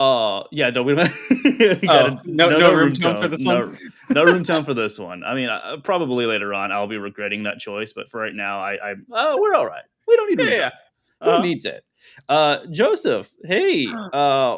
Yeah, no, we don't. You Oh, gotta no room tone for this one? no room tone for this one. I mean, probably later on I'll be regretting that choice, but for right now, we're all right. We don't need Yeah, room yeah. tone. Who Uh-huh. needs it? Joseph, hey,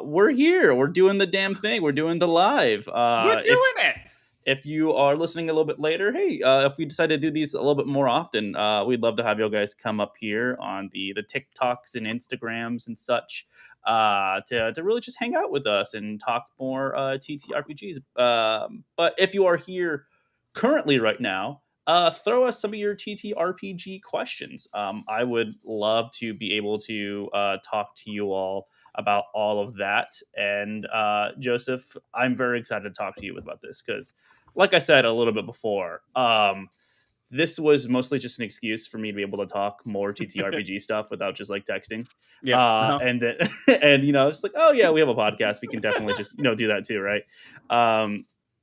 we're here. We're doing the damn thing. We're doing the live. We're doing it! If you are listening a little bit later, hey, if we decide to do these a little bit more often, we'd love to have you guys come up here on the TikToks and Instagrams and such to really just hang out with us and talk more TTRPGs. But if you are here currently right now, throw us some of your TTRPG questions. I would love to be able to talk to you all about all of that. And Joseph, I'm very excited to talk to you about this because, like I said a little bit before, this was mostly just an excuse for me to be able to talk more TTRPG stuff without just like texting. Yep. Uh-huh. And then, and it's like, oh yeah, we have a podcast. We can definitely just do that too, right?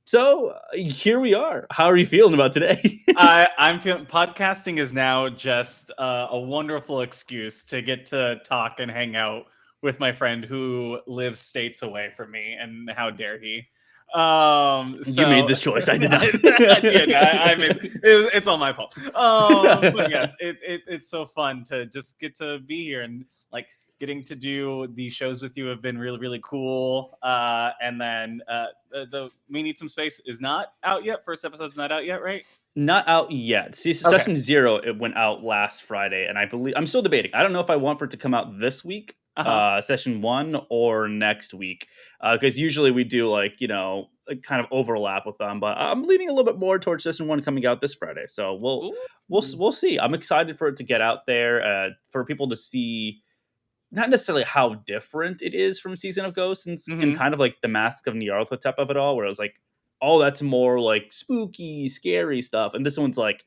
So here we are. How are you feeling about today? I'm feeling podcasting is now just a wonderful excuse to get to talk and hang out with my friend who lives states away from me, and how dare he? You made So this choice. I did not. I mean, it's all my fault. But yes, it's so fun to just get to be here, and like getting to do these shows with you have been really, really cool. And then the We Need Some Space is not out yet. First episode's not out yet, right? Not out yet. See, Okay. Session 0, it went out last Friday, and I believe I'm still debating. I don't know if I want for it to come out this week, Session 1, or next week, because usually we do like kind of overlap with them. But I'm leaning a little bit more towards Session 1 coming out this Friday. So we'll see. I'm excited for it to get out there, for people to see not necessarily how different it is from Season of Ghosts and kind of like the Mask of Nyarlathotep of it all, where it was like, oh, that's more like spooky, scary stuff. And this one's like,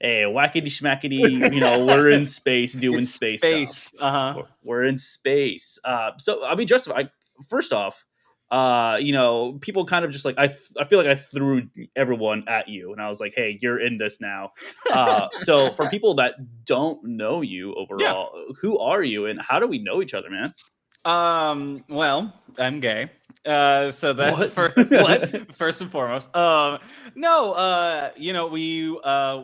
hey, whackity schmackety, we're in space doing It's space space. stuff. We're in space. So, I mean, Joseph, first off, people kind of just like, I feel like I threw everyone at you and I was like, hey, you're in this now. So for people that don't know you overall, who are you and how do we know each other, man? Well, I'm gay. So that What? first and foremost. No, we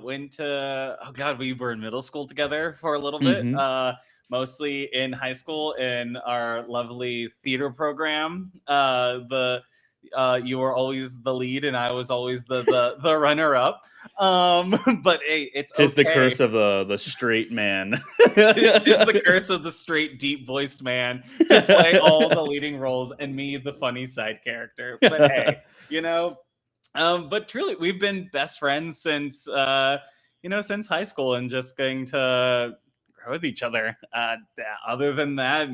went to, oh God, we were in middle school together for a little bit. Mostly in high school in our lovely theater program. You were always the lead and I was always the runner up. But hey, it's Tis okay. the curse of the straight man. Tis the curse of the straight, deep-voiced man to play all the leading roles and me, the funny side character. But hey, but truly, we've been best friends since since high school, and just getting to grow with each other. Other than that,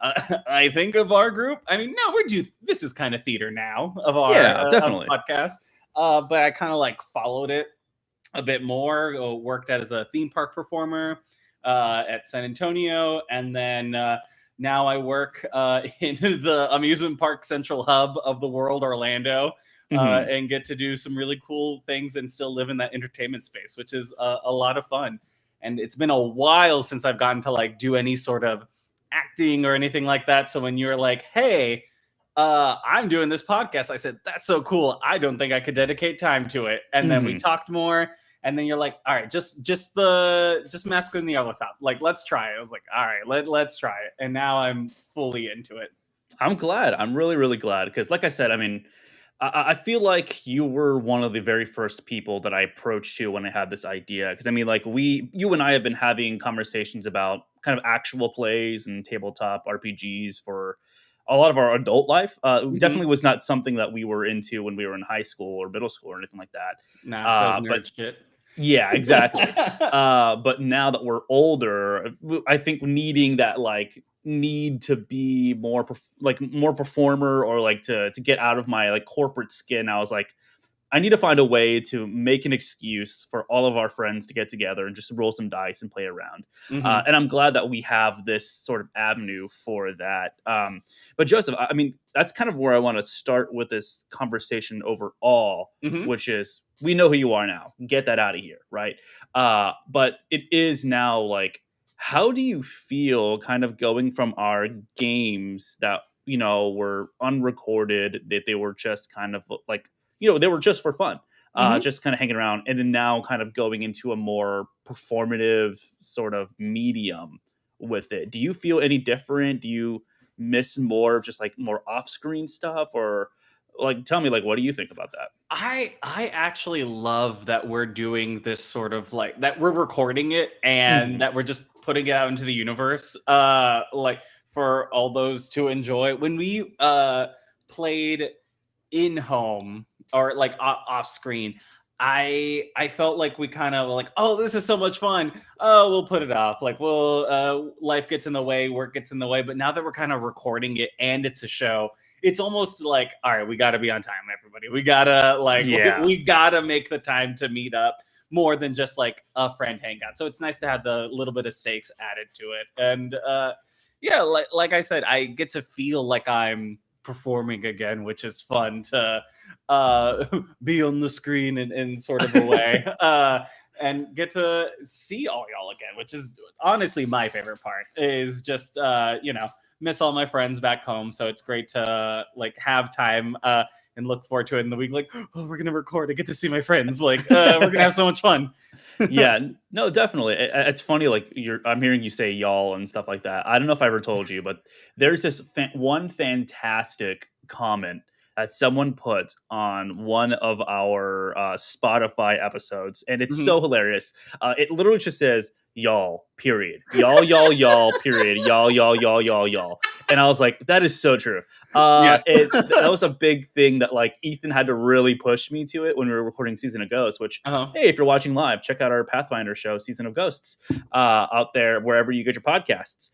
I think of our group. I mean, no, this is kind of theater now of our definitely podcast. But I kind of like followed it a bit more. Worked out as a theme park performer at San Antonio, and then now I work in the amusement park central hub of the world, Orlando, and get to do some really cool things and still live in that entertainment space, which is a lot of fun. And it's been a while since I've gotten to like do any sort of acting or anything like that. So when you're like, hey, I'm doing this podcast, I said, that's so cool. I don't think I could dedicate time to it. And then we talked more. And then you're like, all right, just Mask of Nyarlathotep. Like, let's try it. I was like, all right, let's try it. And now I'm fully into it. I'm glad. I'm really, really glad. Because like I said, I mean, I feel like you were one of the very first people that I approached to when I had this idea. Because I mean, like you and I have been having conversations about kind of actual plays and tabletop RPGs for a lot of our adult life. Definitely was not something that we were into when we were in high school or middle school or anything like that. Nah, that was nerd shit. Yeah, exactly. But now that we're older, I think needing that need to be more more performer or like to get out of my like corporate skin, I was like, I need to find a way to make an excuse for all of our friends to get together and just roll some dice and play around. And I'm glad that we have this sort of avenue for that. But Joseph, I mean, that's kind of where I want to start with this conversation overall, which is, we know who you are now. Get that out of here, right? But it is now like, How do you feel kind of going from our games that, were unrecorded, that they were just kind of like, they were just for fun, Hmm. just kind of hanging around, and then now kind of going into a more performative sort of medium with it? Do you feel any different? Do you miss more of just like more off screen stuff? Or like, tell me, like, what do you think about that? I actually love that we're doing this sort of like that we're recording it and Hmm. that we're just putting it out into the universe like for all those to enjoy. When we played in home or like off screen, I felt like we kind of like, oh, this is so much fun, oh, we'll put it off, like we'll life gets in the way, work gets in the way. But now that we're kind of recording it and it's a show, it's almost like, all right, we got to be on time, everybody, we gotta like Yeah. we gotta make the time to meet up more than just like a friend hangout. So it's nice to have the little bit of stakes added to it. And yeah, like I said, I get to feel like I'm performing again, which is fun to uh, be on the screen in sort of a way, and get to see all y'all again, which is honestly my favorite part. Is just miss all my friends back home, so it's great to like have time and look forward to it in the week. Like, oh, we're gonna record. I get to see my friends. Like, we're gonna have so much fun. Yeah, no, definitely. It's funny, like I'm hearing you say y'all and stuff like that. I don't know if I ever told you, but there's this one fantastic comment that someone put on one of our Spotify episodes, and it's Mhm. so hilarious. It literally just says y'all, period. Y'all, period. Y'all. And I was like, that is so true. Yes. That was a big thing that like Ethan had to really push me to it when we were recording Season of Ghosts, which, Uh-huh. hey, if you're watching live, check out our Pathfinder show, Season of Ghosts, out there wherever you get your podcasts.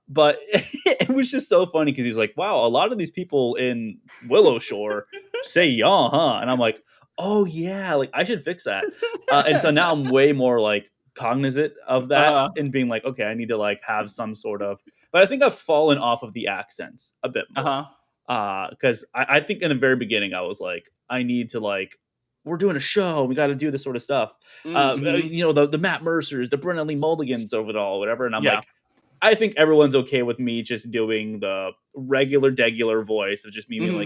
But it was just so funny because he's like, "Wow, a lot of these people in Willow Shore say y'all, huh?" And I'm like, "Oh yeah, like I should fix that." And so now I'm way more like cognizant of that Uh-huh. and being like, "Okay, I need to like have some sort of." But I think I've fallen off of the accents a bit more, Uh-huh. because I think in the very beginning I was like, I need to like, we're doing a show, we got to do this sort of stuff. Hmm. The Matt Mercers, the Brennan Lee Mulligans over it all, whatever. And I'm Yeah. like, I think everyone's okay with me just doing the regular, degular voice of just me being Hmm.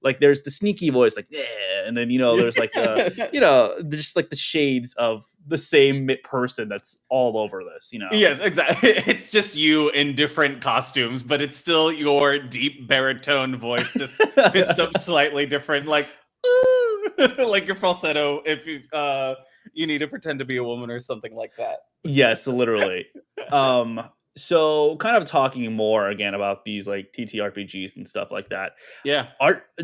like there's the sneaky voice, like yeah, and then there's like the just like the shades of the same person that's all over this. Yes, exactly. It's just you in different costumes, but it's still your deep baritone voice, just pitched up slightly different, like like your falsetto. If you need to pretend to be a woman or something like that. Yes, literally. So kind of talking more again about these like TTRPGs and stuff like that. Yeah.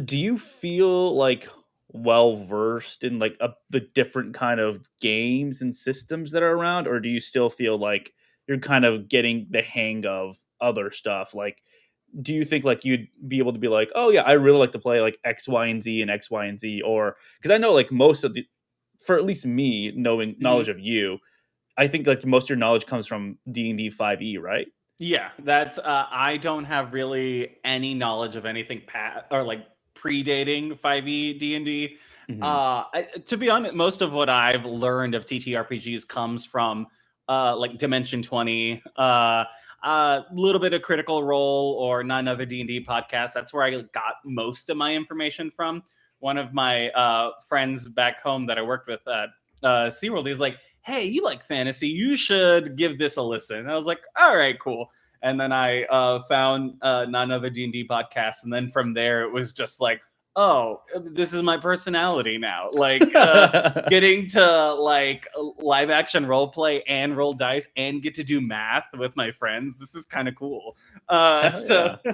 Do you feel like well versed in like the different kind of games and systems that are around, or do you still feel like you're kind of getting the hang of other stuff? Like, do you think like you'd be able to be like, oh yeah, I really like to play like X, Y, and Z and X, Y, and Z, or because I know like most of the, for at least me knowing knowledge Mhm. of you, I think like most of your knowledge comes from D&D 5e, right? Yeah, that's I don't have really any knowledge of anything or like predating 5e D&D. Mhm. To be honest, most of what I've learned of TTRPGs comes from like Dimension 20, a little bit of Critical Role or none other D&D podcasts. That's where I got most of my information from. One of my friends back home that I worked with at SeaWorld, he's like, hey, you like fantasy, you should give this a listen. And I was like, all right, cool. And then I found none other D&D podcasts, and then from there it was just like, oh, this is my personality now. Like getting to like live action role play and roll dice and get to do math with my friends. This is kind of cool. Hell So yeah.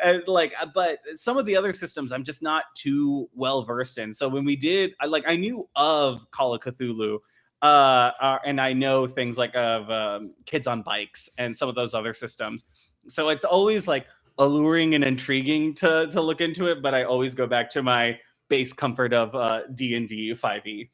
and like, but some of the other systems I'm just not too well versed in. So when we did, I knew of Call of Cthulhu, and I know things like of Kids on Bikes and some of those other systems. So it's always like alluring and intriguing to look into it, but I always go back to my base comfort of D&D 5e.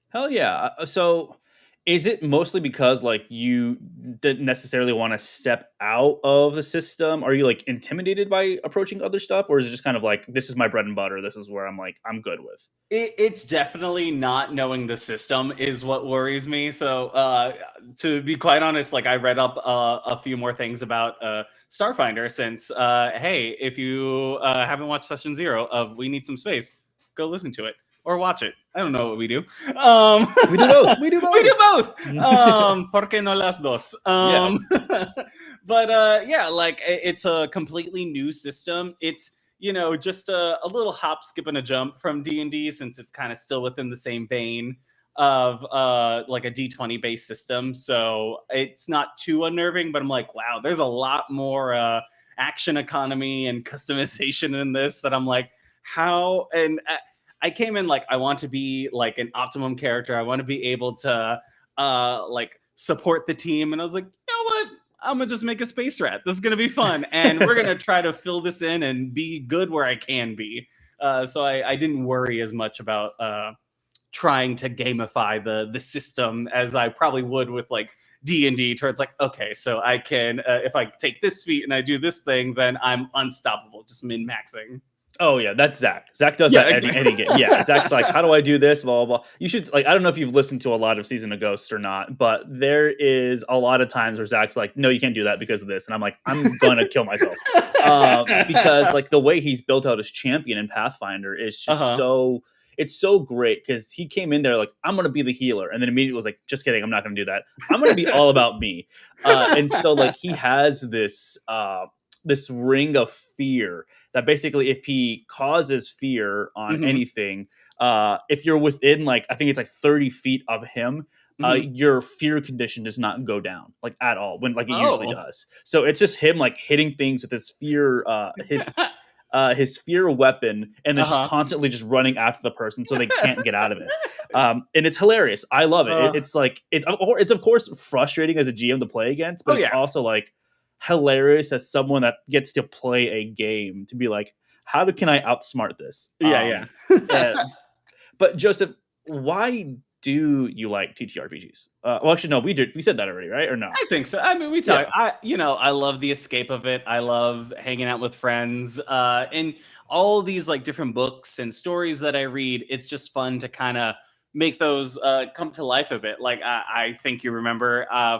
Hell yeah. So Is it mostly because like you didn't necessarily want to step out of the system? Are you like intimidated by approaching other stuff, or is it just kind of like this is my bread and butter? This is where I'm like I'm good with. It's definitely not knowing the system is what worries me. So, to be quite honest, like I read up a few more things about Starfinder since, hey, if you haven't watched session 0 of We Need Some Space, go listen to it or watch it. I don't know what we do. We do both. We do We do both. both. ¿Por qué no las dos? Yeah. But yeah, like it's a completely new system. It's just a little hop, skip, and a jump from D&D since it's kind of still within the same vein of like a D20 based system. So it's not too unnerving, but I'm like, wow, there's a lot more action economy and customization in this that I'm like, how? And I came in like, I want to be like an optimum character. I want to be able to like support the team. And I was like, you know what? I'm gonna just make a space rat. This is gonna be fun, and we're gonna try to fill this in and be good where I can be. So I didn't worry as much about trying to gamify the system as I probably would with like D&D, towards like, okay, so I can if I take this feat and I do this thing, then I'm unstoppable, just min maxing. Oh yeah, that's Zach. Zach does Yeah, that exactly. any game. Yeah, Zach's like, how do I do this? Blah blah blah. You should like, I don't know if you've listened to a lot of Season of Ghosts or not, but there is a lot of times where Zach's like, no, you can't do that because of this, and I'm like, I'm gonna kill myself because like the way he's built out his champion in Pathfinder is just so. It's so great because he came in there like, I'm gonna be the healer, and then immediately was like, just kidding, I'm not gonna do that. I'm gonna be all about me, and so like he has this ring of fear that basically if he causes fear on hmm anything, if you're within like I think it's like 30 feet of him, hmm your fear condition does not go down like at all when like it usually Oh. does. So it's just him like hitting things with his fear, his fear weapon, and then just Uh-huh. constantly just running after the person so they can't get out of it. And it's hilarious. I love it. Uh, It's like it's of course frustrating as a GM to play against, but oh it's yeah. also like hilarious as someone that gets to play a game to be like, can I outsmart this? Yeah, Uh, yeah. but Joseph, why do you like TTRPGs? Well, actually, no, we did. We said that already, right? Or no? I think so. I mean, we talk. Yeah. I love the escape of it. I love hanging out with friends, and all these like different books and stories that I read. It's just fun to kind of make those come to life a bit. Like I think you remember I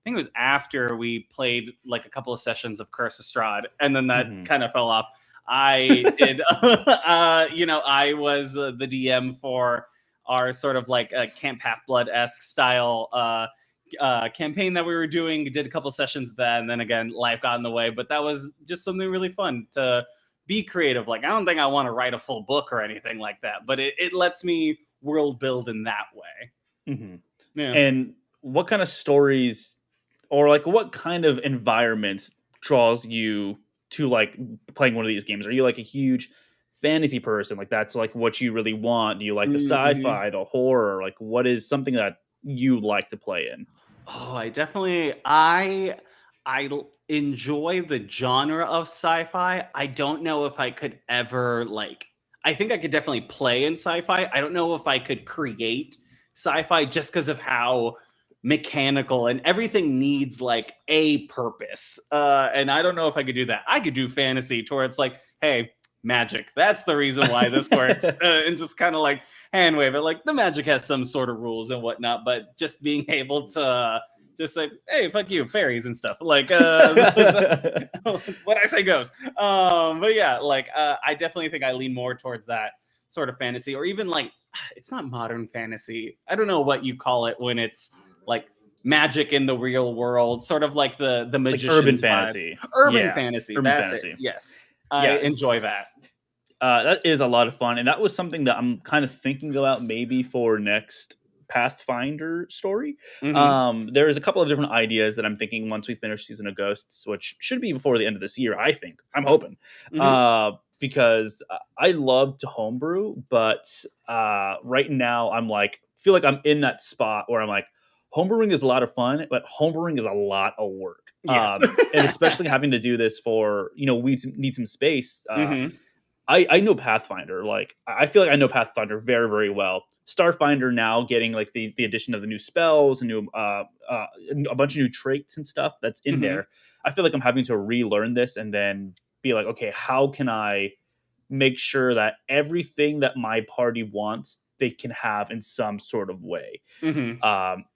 think it was after we played like a couple of sessions of Curse of Strahd, and then that Hmm. kind of fell off. I did, I was the DM for our sort of like a Camp Half Blood esque style campaign that we were doing. Did a couple sessions of that, and then again, life got in the way. But that was just something really fun to be creative. Like, I don't think I want to write a full book or anything like that, but it lets me world build in that way. Hmm. Yeah. And what kind of stories, or like what kind of environments draws you to like playing one of these games? Are you like a huge fantasy person? Like that's like what you really want? Do you like the Mhm. sci-fi, the horror? Like what is something that you like to play in? Oh, I enjoy the genre of sci-fi. I don't know if I could ever like I think I could definitely play in sci-fi. I don't know if I could create sci-fi just because of how mechanical and everything needs like a purpose. And I don't know if I could do that. I could do fantasy to where it's like, hey, magic. That's the reason why this works. And just kind of like hand wave it. Like the magic has some sort of rules and whatnot, but just being able to just say, hey, fuck you, fairies and stuff. Like what I say goes. But yeah, like I definitely think I lean more towards that sort of fantasy, or even like it's not modern fantasy. I don't know what you call it when it's like magic in the real world, sort of like the Like urban magician's vibe. fantasy. Urban Yeah. fantasy. Urban That's it. fantasy. Yes. I Yeah. enjoy that. That is a lot of fun, and that was something that I'm kind of thinking about maybe for next Pathfinder story. hmm There's a couple of different ideas that I'm thinking once we finish Season of Ghosts, which should be before the end of this year. I think I'm hoping, hmm because I love to homebrew, but right now I'm like feel like I'm in that spot where I'm like homebrewing is a lot of fun, but homebrewing is a lot of work. Yes. And especially having to do this for we need some space. hmm I know Pathfinder. Like I feel like I know Pathfinder very very well. Starfinder now getting like the addition of the new spells, and new a bunch of new traits and stuff that's in Hmm. there. I feel like I'm having to relearn this and then be like, okay, how can I make sure that everything that my party wants they can have in some sort of way. Hmm.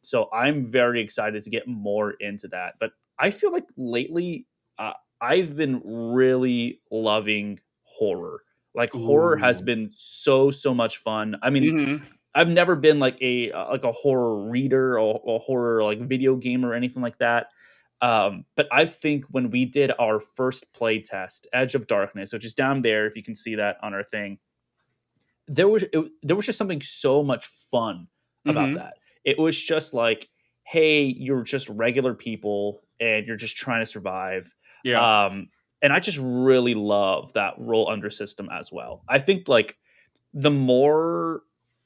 So I'm very excited to get more into that. But I feel like lately, I've been really loving horror. Like horror has Ooh. been so much fun. I mean, Hmm. I've never been like a horror reader or a horror like video game or anything like that. But I think when we did our first play test, Edge of Darkness, which is down there, if you can see that on our thing, there was just something so much fun about Hmm. that. It was just like, hey, you're just regular people and you're just trying to survive. Yeah. Um, and I just really love that roll under system as well. I think like the more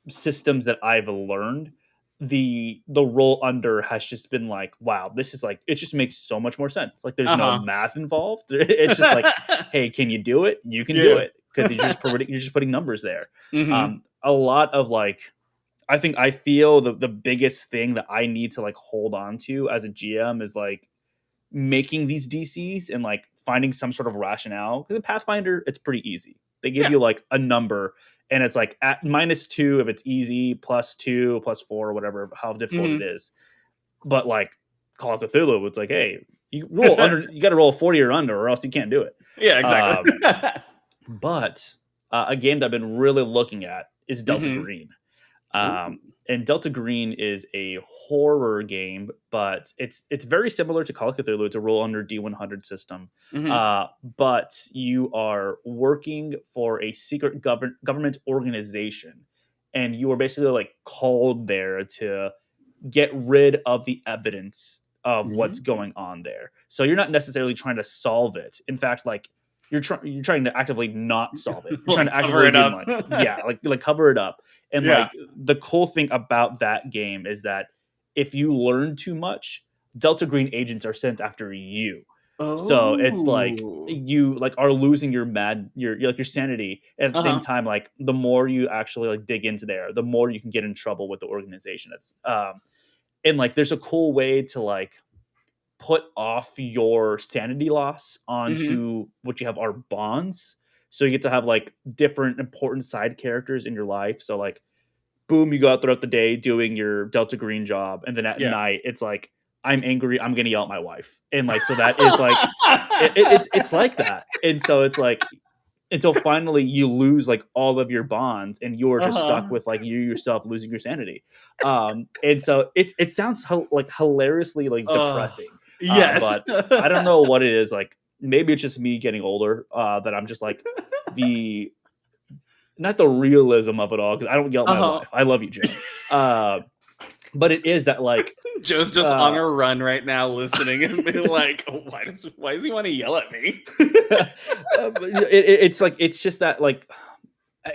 systems that I've learned, the roll under has just been like, wow, this is like it just makes so much more sense. Like there's no Uh-huh. math involved. It's just like, hey, can you do it? You can do Yeah. it because you're just putting numbers there. Hmm. A lot of like I think I feel the biggest thing that I need to like hold on to as a GM is like making these DCs and like finding some sort of rationale. Because in Pathfinder, it's pretty easy. They give Yeah. you like a number, and it's like at -2 if it's easy, +2, +4, whatever, how difficult it Hmm. is. But like Call of Cthulhu, it's like, hey, you roll under, you got to roll 40 or under, or else you can't do it. Yeah, exactly. Um, but a game that I've been really looking at is Delta Hmm. Green. Ooh. Um, and Delta Green is a horror game, but it's very similar to Call of Cthulhu. It's a roll under D100 system, Hmm. but you are working for a secret government organization, and you are basically like called there to get rid of the evidence of what's Mm. going on there. So you're not necessarily trying to solve it. In fact, like you're trying to actively not solve it. You're trying Like to cover actively it be up. like, yeah, like cover it up. And Yeah. like the cool thing about that game is that if you learn too much, Delta Green agents are sent after you. So it's like Oh. you like are losing your sanity, and at the same Uh-huh. time like the more you actually like dig into there, the more you can get in trouble with the organization. It's and like there's a cool way to like put off your sanity loss Hmm. onto what you have are bonds. So you get to have like different important side characters in your life. So like boom, you go out throughout the day doing your Delta Green job, and then at Yeah. night it's like I'm angry, I'm gonna yell at my wife, and like so that is like it's like that, and so it's like until finally you lose like all of your bonds and you're just stuck Uh-huh. with like you yourself losing your sanity. And so it sounds like hilariously like Uh, depressing. yes. But I don't know what it is. Like maybe it's just me getting older, that I'm just like the not the realism of it all, because I don't yell at my Uh-huh. wife. I love you, Joe. Uh, but it is that like Joe's just on uh a run right now listening and being like, oh, why does he want to yell at me? it's like it's just that like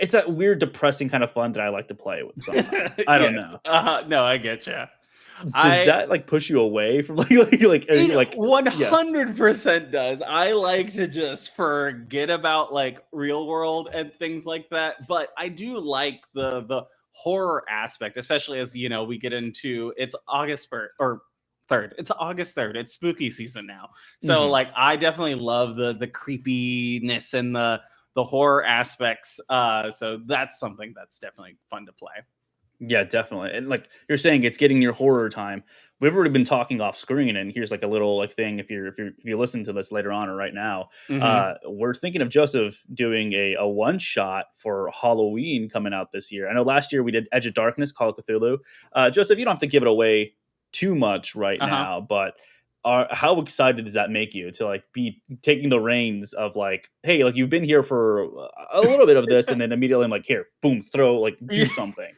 it's that weird depressing kind of fun that I like to play with sometimes. I don't Yes. know. No, I get you. Does I that like push you away from It yeah. 100% does. I like to just forget about like real world and things like that, but I do like the horror aspect, especially as we get into it's August 1st or 3rd. It's August 3rd. It's spooky season now. So Mhm. like I definitely love the creepiness and the horror aspects. So that's something that's definitely fun to play. Yeah, definitely. And like you're saying, it's getting your horror time. We've already been talking off screen, and here's like a little like thing. If you listen to this later on or right now, Mhm. we're thinking of Joseph doing a one shot for Halloween coming out this year. I know last year we did Edge of Darkness, Call of Cthulhu. Joseph, you don't have to give it away too much right Uh-huh. now, but how excited does that make you to like be taking the reins of like, hey, like you've been here for a little bit of this, and then immediately I'm like, here, boom, throw like do something.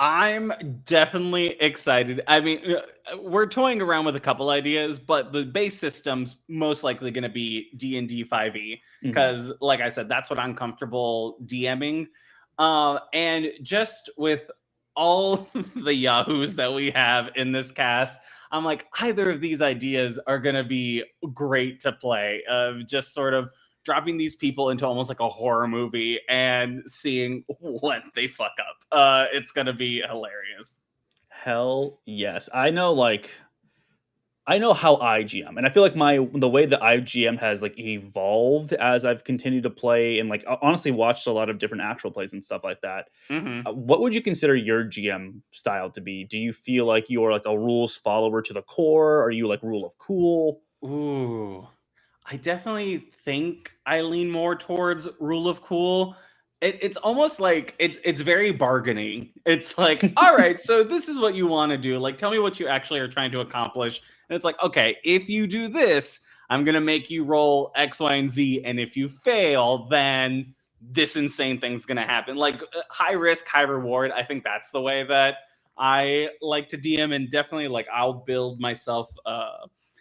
I'm definitely excited. I mean, we're toying around with a couple ideas, but the base system's most likely going to be D&D 5e Mhm. because, like I said, that's what I'm comfortable DMing. And just with all the yahoos that we have in this cast, I'm like, either of these ideas are going to be great to play. Just sort of dropping these people into almost like a horror movie and seeing what they fuck up. It's gonna be hilarious. Hell yes. I know how IGM, and I feel like the way that IGM has like evolved as I've continued to play and like honestly watched a lot of different actual plays and stuff like that. Hmm. What would you consider your GM style to be? Do you feel like you're like a rules follower to the core? Are you like rule of cool? Ooh, I definitely think I lean more towards rule of cool. It's almost like it's very bargaining. It's like, all right, so this is what you want to do. Like, tell me what you actually are trying to accomplish. And it's like, okay, if you do this, I'm gonna make you roll X, Y, and Z. And if you fail, then this insane thing's gonna happen. Like high risk, high reward. I think that's the way that I like to DM, and definitely like I'll build myself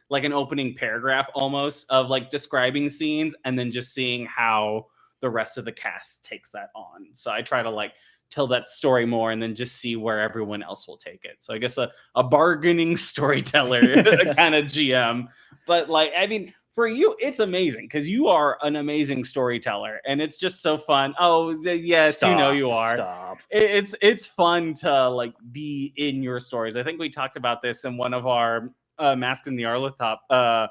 like an opening paragraph almost of like describing scenes and then just seeing how the rest of the cast takes that on. So I try to like tell that story more and then just see where everyone else will take it. So I guess a bargaining storyteller kind of GM. But like, I mean, for you, it's amazing because you are an amazing storyteller and it's just so fun. Oh, yes, you know you Stop, are. stop. It's fun to like be in your stories. I think we talked about this in one of our Masked in the Arlithop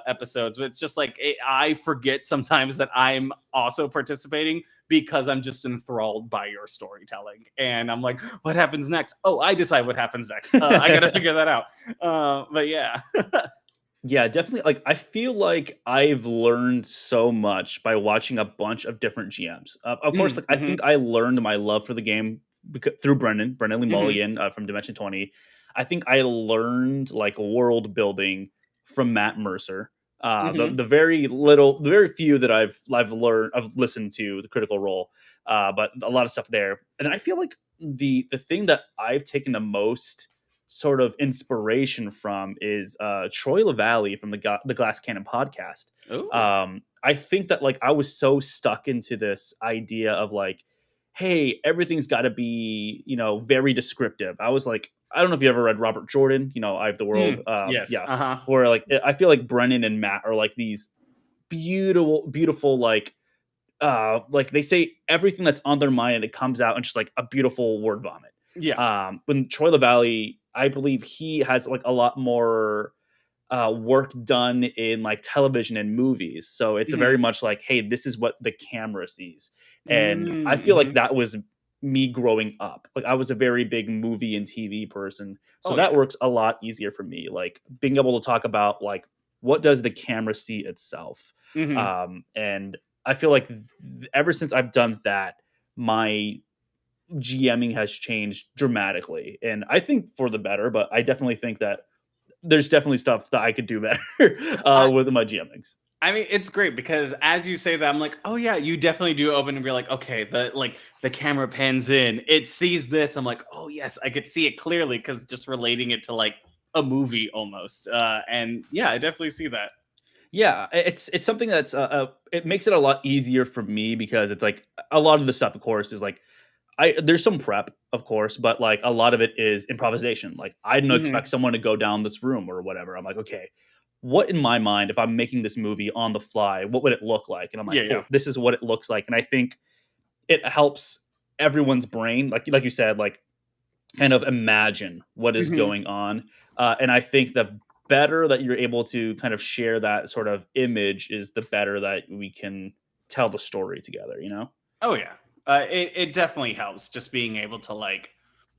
episodes. But it's just like I forget sometimes that I'm also participating because I'm just enthralled by your storytelling, and I'm like, what happens next? Oh, I decide what happens next. I got to figure that out. But yeah. Yeah, definitely. Like, I feel like I've learned so much by watching a bunch of different GMs. Of course, like I Mm-hmm. think I learned my love for the game through Brendan Lee Mm-hmm. Mulligan from Dimension 20. I think I learned like world building from Matt Mercer. Mm-hmm. The very few that I've listened to the Critical Role, but a lot of stuff there. And then I feel like the thing that I've taken the most sort of inspiration from is Troy LaValle from the Glass Cannon podcast. Oh. I think that like I was so stuck into this idea of like, hey, everything's got to be very descriptive. I was like, I don't know if you ever read Robert Jordan, I Have the World. Yes. Yeah, Uh-huh. where like I feel like Brennan and Matt are like these beautiful like they say everything that's on their mind and it comes out and just like a beautiful word vomit. Yeah. When Troy LaValle, I believe he has like a lot more work done in like television and movies. So it's a very Mm-hmm. much like, hey, this is what the camera sees. And I feel like Mm-hmm. that was me growing up. Like I was a very big movie and TV person. So Oh that yeah. works a lot easier for me. Like being able to talk about like what does the camera see itself. Mm-hmm. And I feel like ever since I've done that, my GMing has changed dramatically. And I think for the better, but I definitely think that there's definitely stuff that I could do better with my GMings. I mean, it's great because as you say that, I'm like, oh yeah, you definitely do open and be like, okay, the camera pans in, it sees this. I'm like, oh yes, I could see it clearly because just relating it to like a movie almost. And yeah, I definitely see that. Yeah, it's something that's it makes it a lot easier for me because it's like a lot of the stuff, of course, is like I there's some prep, of course, but like a lot of it is improvisation. Like I didn't expect Hmm. someone to go down this room or whatever. I'm like, okay, what in my mind, if I'm making this movie on the fly, what would it look like? And I'm like, Yeah, yeah. cool, this is what it looks like. And I think it helps everyone's brain, like you said, like kind of imagine what is Hmm. going on. And I think the better that you're able to kind of share that sort of image is the better that we can tell the story together, you know? Oh yeah. It definitely helps just being able to like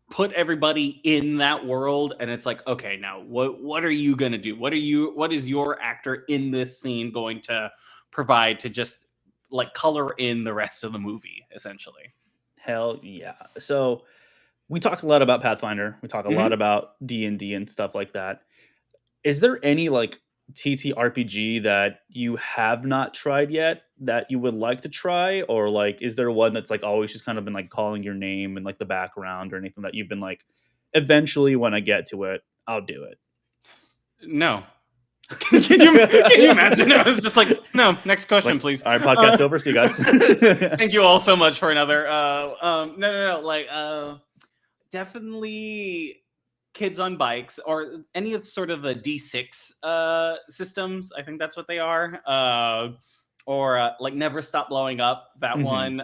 put everybody in that world and it's like, okay, now what are you gonna do? What is your actor in this scene going to provide to just like color in the rest of the movie, essentially? Hell yeah. So we talk a lot about Pathfinder. We talk a lot Hmm. about D&D and stuff like that. Is there any like TTRPG that you have not tried yet that you would like to try, or like is there one that's like always just kind of been like calling your name and like the background or anything that you've been like eventually when I get to it, I'll do it. No. Can you imagine? I was just like, no. Next question, Like, please. all right, podcast over. See you guys. Thank you all so much for another. No, no, no. Like, definitely kids on bikes or any of sort of the D6 systems. I think that's what they are. or like Never Stop Blowing Up. That Mhm. one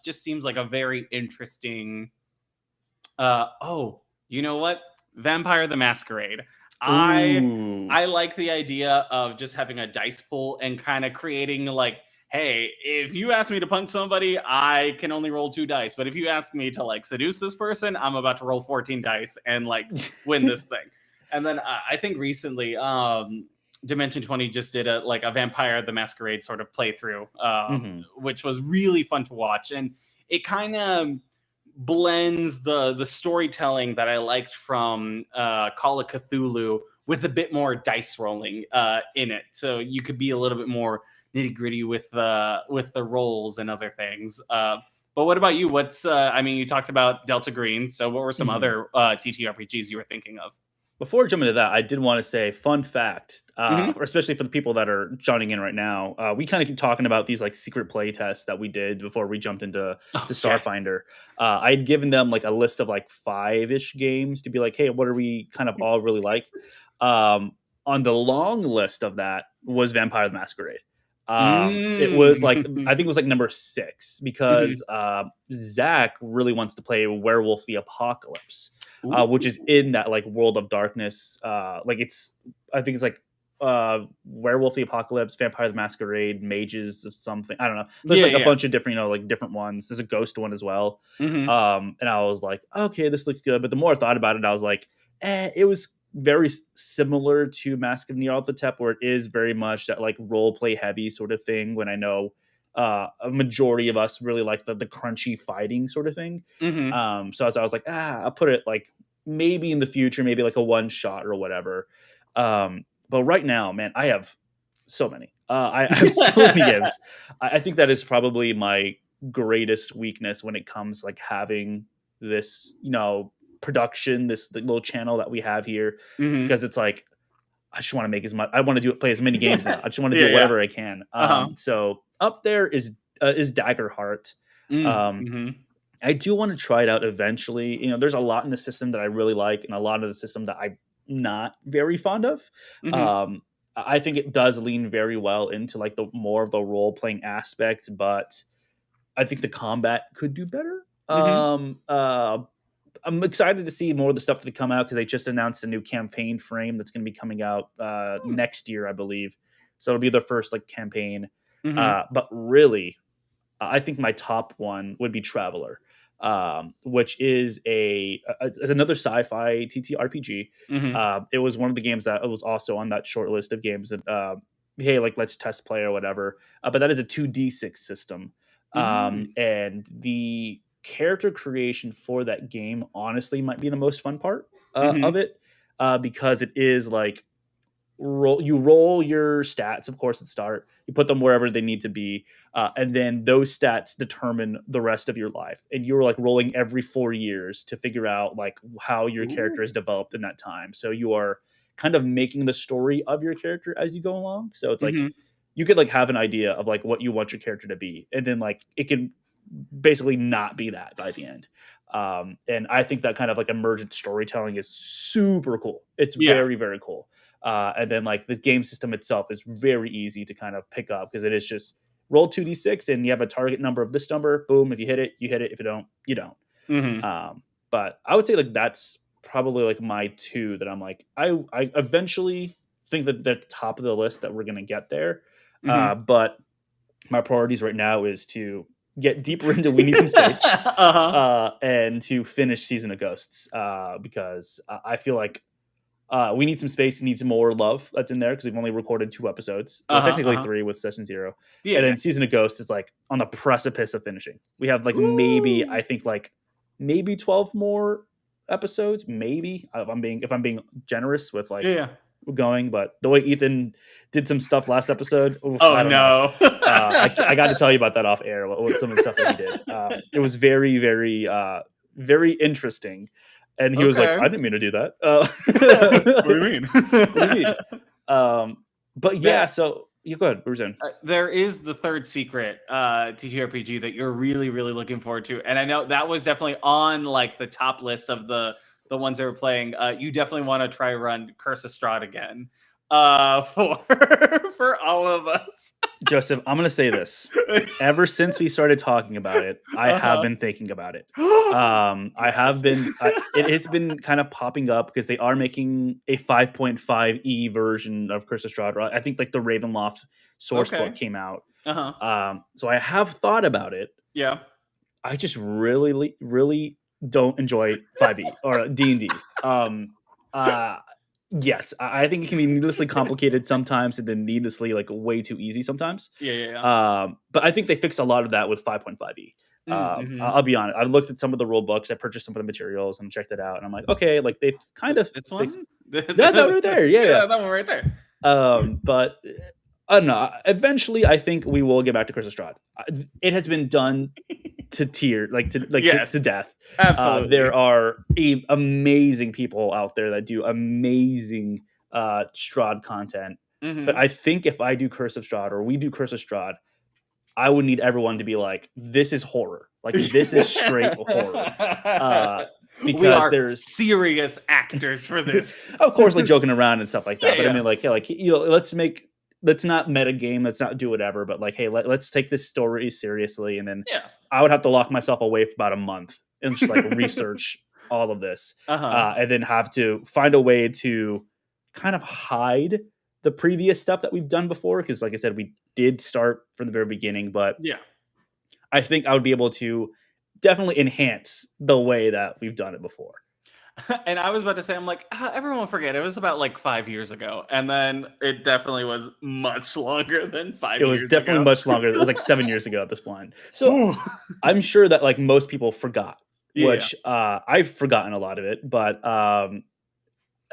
just seems like a very interesting. Oh, you know what? Vampire the Masquerade. I Ooh. I like the idea of just having a dice pool and kind of creating like, hey, if you ask me to punch somebody, I can only roll 2 dice. But if you ask me to like seduce this person, I'm about to roll 14 dice and like win this thing. And then I think recently, Dimension 20 just did a Vampire the Masquerade sort of playthrough, Mhm. which was really fun to watch. And it kind of blends the storytelling that I liked from Call of Cthulhu with a bit more dice rolling in it, so you could be a little bit more nitty gritty with the rolls and other things. But what about you? What's I mean, you talked about Delta Green, so what were some Mhm. other TTRPGs you were thinking of? Before jumping into that, I did want to say, fun fact, Hmm. especially for the people that are joining in right now. We kind of keep talking about these like secret play tests that we did before we jumped into Oh to yes. Starfinder. I had given them like a list of like 5-ish games to be like, hey, what are we kind of all really like? Um, on the long list of that was Vampire the Masquerade. It was like I think it Mm. was like number 6 Mhm. because Zach really wants to play Werewolf the Apocalypse, which is Ooh. in that like world of darkness. Like it's, I think it's like Werewolf the Apocalypse, Vampire the Masquerade, Mages of something. I don't know. There's Yeah, like a yeah. bunch of different, like different ones. There's a ghost one as well. Hmm. And I was like, okay, this looks good. But the more I thought about it, I was like, it was very similar to Mask of Nyarlathotep, where it is very much that like role play heavy sort of thing. When I know a majority of us really like the crunchy fighting sort of thing. Hmm. So as I was like, I'll put it like maybe in the future, maybe like a one shot or whatever. But right now, man, I have so many. I have so many games. I think that is probably my greatest weakness when it comes like having this, production, this the little channel that we have here, Hmm. because it's like I just want to make as much. I want to play as many games now. I just want to do Yeah, yeah. whatever I can. Uh-huh. So up there is Daggerheart. Um, Mhm. I do want to try it out eventually. There's a lot in the system that I really like, and a lot of the system that I'm not very fond of. Mhm. Um, I think it does lean very well into like the more of the role playing aspect, but I think the combat could do better. Mhm. I'm excited to see more of the stuff that come out because they just announced a new campaign frame that's going to be coming out Hmm. next year, I believe. So it'll be their first like campaign. Mhm. But really, I think my top one would be Traveler, which is another sci-fi TTRPG. Mhm. It was one of the games that was also on that short list of games that hey, like let's test play or whatever. But that is a 2d6 system, Mm. and the character creation for that game honestly might be the most fun part of Mhm. it, because it is like you roll your stats, of course, at start. You put them wherever they need to be, and then those stats determine the rest of your life. And you're like rolling every 4 years to figure out like how your character Ooh. is developed in that time. So you are kind of making the story of your character as you go along. So it's like Mhm. you could like have an idea of like what you want your character to be, and then like it can basically not be that by the end. And I think that kind of like emergent storytelling is super cool. It's Yeah. very, very cool. And then like the game system itself is very easy to kind of pick up because it is just roll 2d6 and you have a target number of this number. Boom. If you hit it, you hit it. If you don't, you don't. Mhm. But I would say like that's probably like my two that I'm like, I eventually think that they're top of the list that we're going to get there. Mhm. But my priorities right now is to get deeper into We Need Some Space, Uh-huh. and to finish Season of Ghosts, because I feel like We Need Some Space needs more love that's in there because we've only recorded 2 episodes. Well, Uh-huh. technically Uh-huh. 3 with Session Zero. Yeah, And yeah. then Season of Ghosts is like on the precipice of finishing. We have like maybe, Ooh. I think like maybe 12 more episodes, maybe. If I'm being generous with Yeah, like yeah. going, but the way Ethan did some stuff last episode, oof, Oh, I don't know. no. I got to tell you about that off air. What some of the stuff that he did. It was very, very, very interesting. And he was like, Okay. "I didn't mean to do that." What do you mean? What do you mean? But yeah. That So you go ahead. What were you saying? there is the third secret TTRPG that you're really, really looking forward to, and I know that was definitely on like the top list of the ones that were playing. You definitely want to try run Curse of Strahd again for for all of us. Joseph, I'm gonna say this. Ever since we started talking about it, I have Uh-huh. been thinking about it. I have Yes. been. It has been kind of popping up because they are making a 5.5e version of Curse of Strahd. I think like the Ravenloft source book Okay. came out. Uh-huh. So I have thought about it. Yeah. I just really don't enjoy 5e or D&D. Uh, yes, I think it can be needlessly complicated sometimes, and then needlessly like way too easy sometimes. Yeah, yeah, yeah. But I think they fixed a lot of that with 5.5e. Mm-hmm. I'll be honest. I've looked at some of the rule books. I purchased some of the materials and checked it out, and I'm like, okay, like they've kind of This fixed one? that right there. Yeah, yeah. Yeah, that one right there. But I don't know. Eventually, I think we will get back to Curse of Strahd. It has been done to tier, to Yes, death. absolutely. There are amazing people out there that do amazing Strahd content. But Mm-hmm. I think if I do Curse of Strahd or we do Curse of Strahd, I would need everyone to be like, "This is horror. Like this is straight horror." Uh, We because are there's serious actors for this. of course, like joking around and stuff like Yeah, that. But I yeah, mean, like, yeah, like let's not meta game, let's not do whatever. But like, hey, let's take this story seriously. And then yeah. I would have to lock myself away for about a month and just like research all of this, Uh-huh. and then have to find a way to kind of hide the previous stuff that we've done before. Because, like I said, we did start from the very beginning, but Yeah. I think I would be able to definitely enhance the way that we've done it before. And I was about to say, I'm like, everyone will forget. It was about like 5 years ago. And then it definitely was much longer than It five was years definitely ago. much longer. It was like 7 years ago at this point. So Whew. I'm sure that like most people forgot, Yeah. which I've forgotten a lot of it, but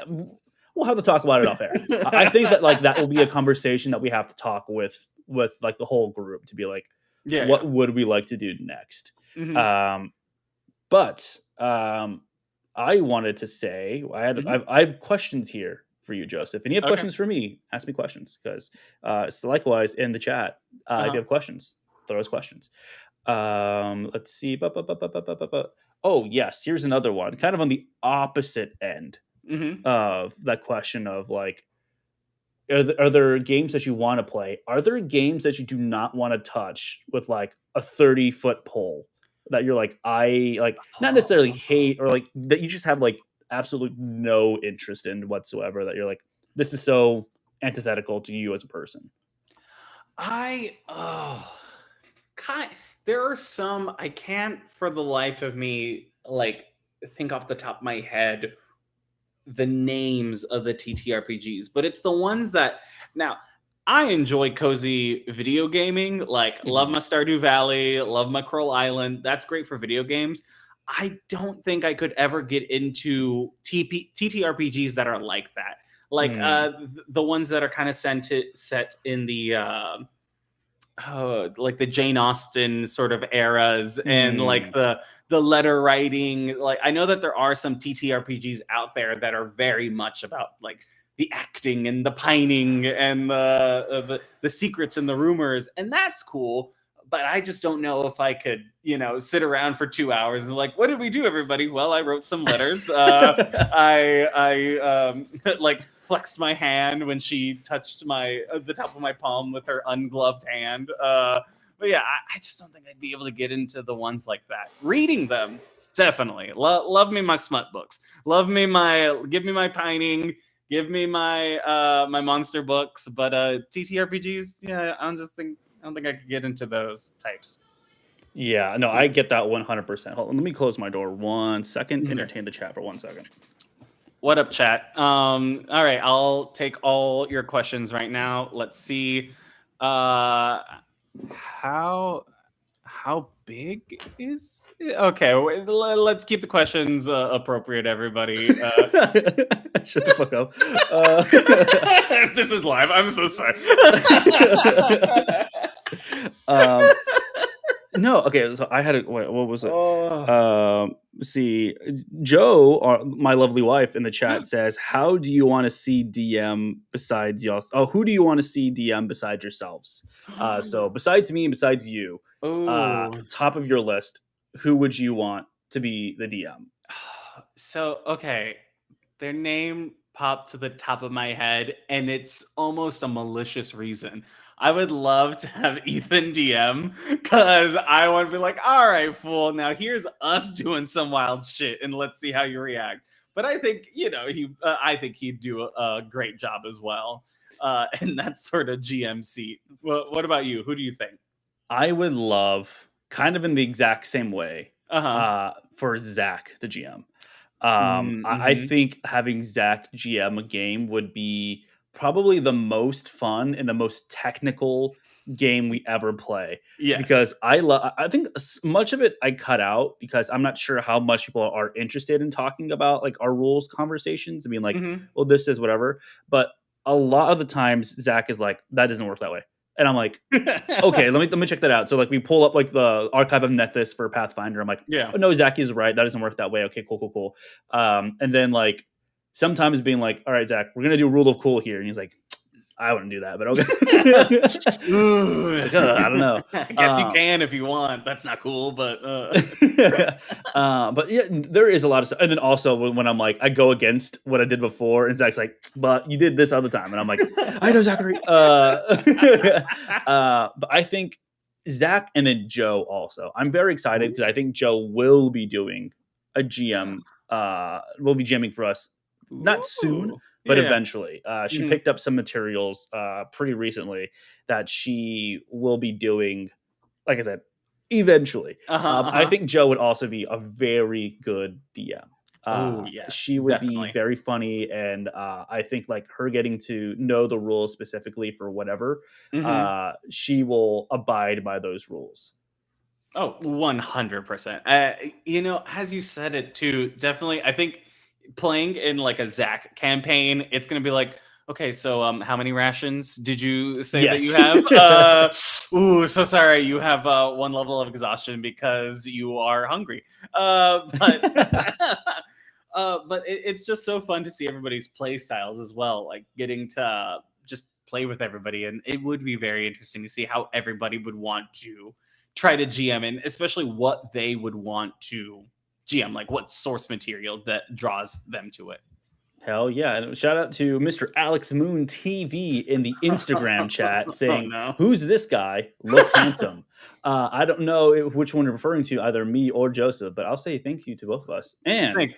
we'll have to talk about it off air. I think that like that will be a conversation that we have to talk with like the whole group to be like, Yeah, yeah. what would we like to do next? Hmm. Um, but I wanted to say Hmm. I have questions here for you, Joseph, and you have Okay. questions for me. Ask me questions because so likewise in the chat, if you Uh-huh. have questions, throw us questions. Let's see. Oh yes, here's another one, kind of on the opposite end Hmm. of that question of like, are there games that you want to play? Are there games that you do not want to touch with like a 30-foot pole that you're like, I like not necessarily hate or like that you just have like absolutely no interest in whatsoever that you're like, this is so antithetical to you as a person? I kind there are some I can't for the life of me like think off the top of my head the names of the TTRPGs, but it's the ones that now I enjoy cozy video gaming, like love Mhm. my Stardew Valley, love my Coral Island. That's great for video games. I don't think I could ever get into TTRPGs that are like that. Like Mm. the ones that are kind of set in the like the Jane Austen sort of eras and like Mm. the letter writing. Like I know that there are some TTRPGs out there that are very much about like the acting and the pining and the secrets and the rumors, and that's cool. But I just don't know if I could, sit around for 2 hours and like, what did we do, everybody? Well, I wrote some letters. I like flexed my hand when she touched my the top of my palm with her ungloved hand. But yeah, I just don't think I'd be able to get into the ones like that. Reading them, definitely. Love me my smut books. Give me my pining. Give me my monster books. But TTRPGs, yeah, I don't think I could get into those types. Yeah, no, I get that 100%. Hold on, let me close my door 1 second. Okay. Entertain the chat for 1 second. What up, chat? All right, I'll take all your questions right now. Let's see. Uh, how how big is it? Okay, let's keep the questions appropriate, everybody. Shut the fuck up. This is live. I'm so sorry. um, no, okay. So I had a wait, what was it? Oh. See, Joe, my lovely wife, in the chat says, "How do you want to see DM besides y'all? Oh, who do you want to see DM besides yourselves? So besides me and besides you, Oh. top of your list, who would you want to be the DM?" So, okay, their name popped to the top of my head, and it's almost a malicious reason. I would love to have Ethan DM because I want to be like, all right, fool. Now here's us doing some wild shit, and let's see how you react. But I think I think he'd do a great job as well in that sort of GM seat. What about you? Who do you think? I would love, kind of in the exact same way, Uh huh. for Zach, the GM. I Mm-hmm. think having Zach GM a game would be probably the most fun and the most technical game we ever play, Yes. because I think much of it I cut out because I'm not sure how much people are interested in talking about like our rules conversations. I mean, like, Mm-hmm. well, this is whatever, but a lot of the times Zach is like, that doesn't work that way, and I'm like, okay, let me check that out. So like we pull up like the archive of Nethys for Pathfinder. I'm like, Yeah. oh no, Zach is right. That doesn't work that way. Okay, cool. And then like sometimes being like, all right, Zach, we're gonna do rule of cool here, and he's like, I wouldn't do that, but okay. Ooh. It's like, I don't know. I guess you can if you want. That's not cool, but But yeah, there is a lot of stuff. And then also when I'm like, I go against what I did before, and Zach's like, but you did this other time. And I'm like, I know, Zachary. But I think Zach and then Joe also. I'm very excited because I think Joe will be doing a GM, will be GMing for us, not soon, Ooh. but Yeah. eventually. She Mhm. picked up some materials pretty recently that she will be doing, like I said, eventually. Uh-huh, I uh-huh. think Joe would also be a very good DM. Oh, yes, She would be definitely. very funny, and I think like her getting to know the rules specifically for whatever, Mhm. she will abide by those rules. Oh, 100%. As you said it too, definitely. I think playing in like a Zach campaign, it's gonna be like, okay, so how many rations did you say that you Yes. have? Ooh, so sorry, you have one level of exhaustion because you are hungry. But but it's just so fun to see everybody's play styles as well, like getting to just play with everybody, and it would be very interesting to see how everybody would want to try to GM and especially what they would want to GM, like what source material that draws them to it. Hell yeah. And shout out to Mr. Alex Moon TV in the Instagram chat Oh saying, no. who's this guy? Looks handsome. I don't know which one you're referring to, either me or Joseph, but I'll say thank you to both of us. And Thank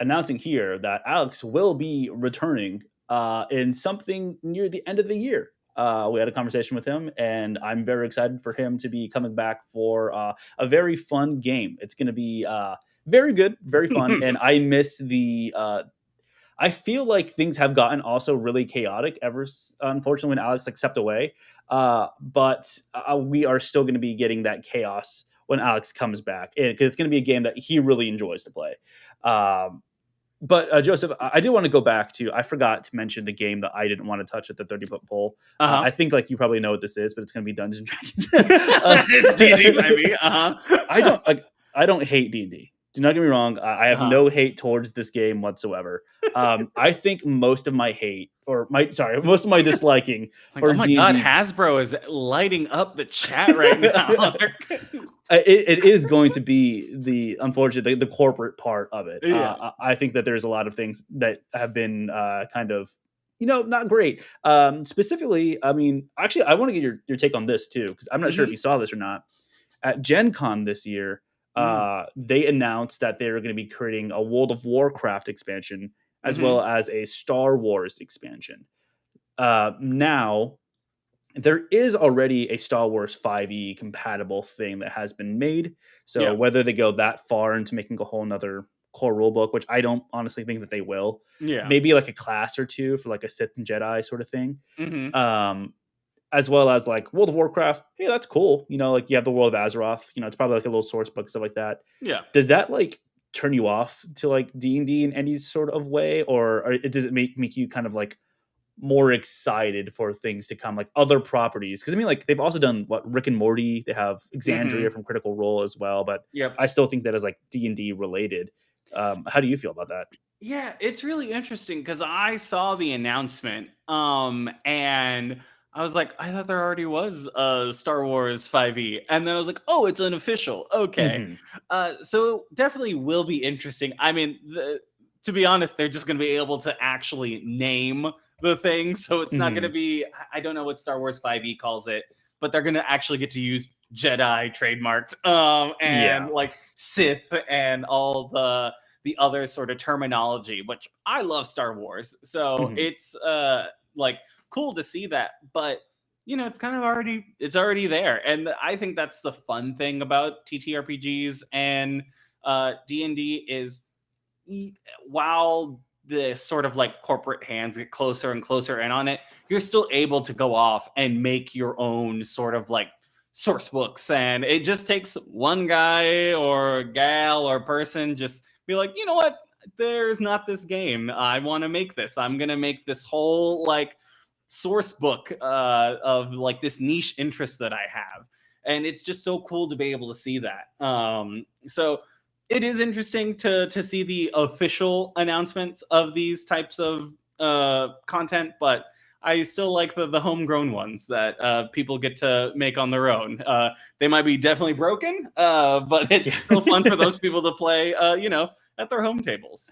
announcing here that Alex will be returning in something near the end of the year. We had a conversation with him, and I'm very excited for him to be coming back for a very fun game. It's going to be very good, very fun, you. and I miss the. I feel like things have gotten also really chaotic unfortunately, when Alex like stepped away. But we are still going to be getting that chaos when Alex comes back, because it's going to be a game that he really enjoys to play. Um, but Joseph, I do want to go back to. I forgot to mention the game that I didn't want to touch at the 30-foot pole. Uh-huh. I think like you probably know what this is, but it's going to be Dungeons and Dragons. It's DD baby. I Uh-huh. don't like. I don't hate D&D. Do not get me wrong. I have Uh-huh. no hate towards this game whatsoever. I think most of my hate, most of my disliking Like, for oh my god, D&D, Hasbro is lighting up the chat right now. it is going to be the corporate part of it. Yeah. I think that there's a lot of things that have been kind of, not great. Specifically, I mean, actually, I want to get your take on this too, because I'm not sure if Hmm. you saw this or not. At Gen Con this year, Mm. they announced that they're going to be creating a World of Warcraft expansion as Hmm. well as a Star Wars expansion. Now, there is already a Star Wars 5e compatible thing that has been made. So Yeah. whether they go that far into making a whole nother core rulebook, which I don't honestly think that they will, Yeah. maybe like a class or two for like a Sith and Jedi sort of thing. Hmm. Um, as well as like World of Warcraft. Hey, that's cool. Like you have the World of Azeroth. It's probably like a little source book, stuff like that. Yeah. Does that like turn you off to like D&D in any sort of way, or does it make you kind of like more excited for things to come, like other properties? Because I mean, like they've also done what, Rick and Morty. They have Hmm. Exandria from Critical Role as well, but Yep. I still think that is like D&D related. How do you feel about that? Yeah, it's really interesting because I saw the announcement, and I was like, I thought there already was a Star Wars 5e, and then I was like, oh, it's unofficial. Okay, Hmm. so definitely will be interesting. I mean, to be honest, they're just going to be able to actually name the thing. So it's not going to Mhm. be, I don't know what Star Wars 5e calls it, but they're going to actually get to use Jedi trademarked, and Yeah. like Sith and all the other sort of terminology, which I love Star Wars. So Mhm. it's like cool to see that, but it's kind of already there. And I think that's the fun thing about TTRPGs and D&D is e- while the sort of like corporate hands get closer and closer in on it, you're still able to go off and make your own sort of like source books. And it just takes one guy or gal or person just be like, you know what? There's not this game. I want to make this. I'm going to make this whole like source book of like this niche interest that I have. And it's just so cool to be able to see that. So it is interesting to see the official announcements of these types of content, but I still like the homegrown ones that people get to make on their own. They might be definitely broken, but it's still fun for Yeah. those people to play, at their home tables.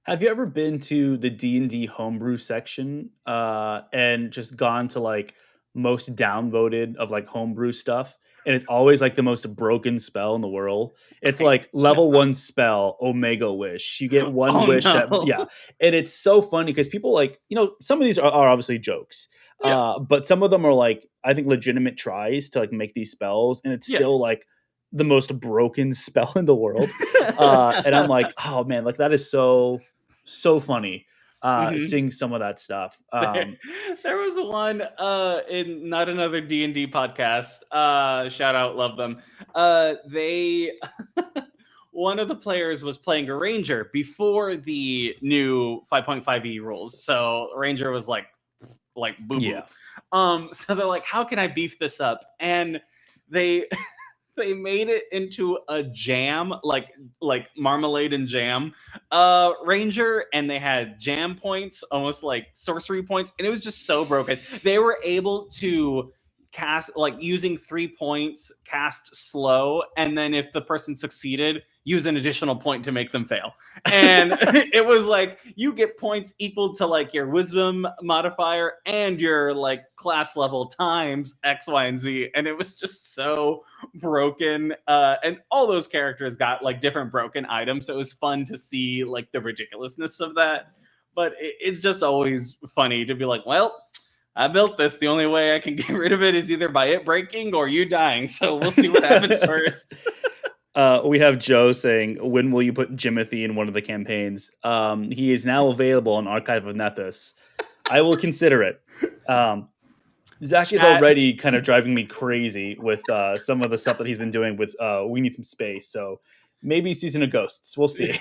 Have you ever been to the D&D homebrew section, and just gone to, like, most downvoted of, like, homebrew stuff, and it's always, like, the most broken spell in the world? It's, I, like, level 1 spell, Omega Wish. You get 1 oh wish that yeah, no. and it's so funny because people, like some of these are obviously jokes, Yeah. but some of them are, like, I think legitimate tries to, like, make these spells, and it's Yeah. still, like, the most broken spell in the world, and I'm like, "Oh, man," like, that is so funny, Mhm. seeing some of that stuff. there, there was one in not another D&D podcast. Shout out, love them. They one of the players was playing a ranger before the new 5.5e rules. So ranger was like boo boo. Yeah. So they're like, how can I beef this up? And they they made it into a jam, like marmalade and jam ranger, and they had jam points, almost like sorcery points, and it was just so broken. They were able to cast, like, using 3 points, cast slow, and then if the person succeeded, use an additional point to make them fail. And it was like you get points equal to like your wisdom modifier and your like class level times X, Y, and Z. And it was just so broken. And all those characters got like different broken items. So it was fun to see like the ridiculousness of that. But it's just always funny to be like, well, I built this. The only way I can get rid of it is either by it breaking or you dying. So we'll see what happens first. We have Joe saying, "When will you put Jimothy in one of the campaigns?" He is now available on Archive of Nethys. I will consider it. Um, Zach is Chat. already kind of driving me crazy with some of the stuff that he's been doing with We Need Some Space. So maybe Season of Ghosts. We'll see.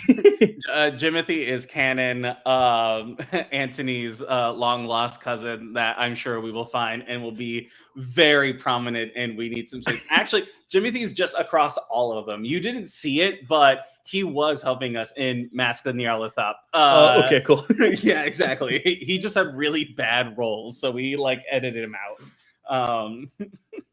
Jimothy is canon. Antony's long lost cousin that I'm sure we will find and will be very prominent in We Need Some Space. Actually, Jimothy's just across all of them. You didn't see it, but he was helping us in Mask of Nyarlathotep. Okay, cool. Yeah, exactly. He just had really bad roles, so we like edited him out.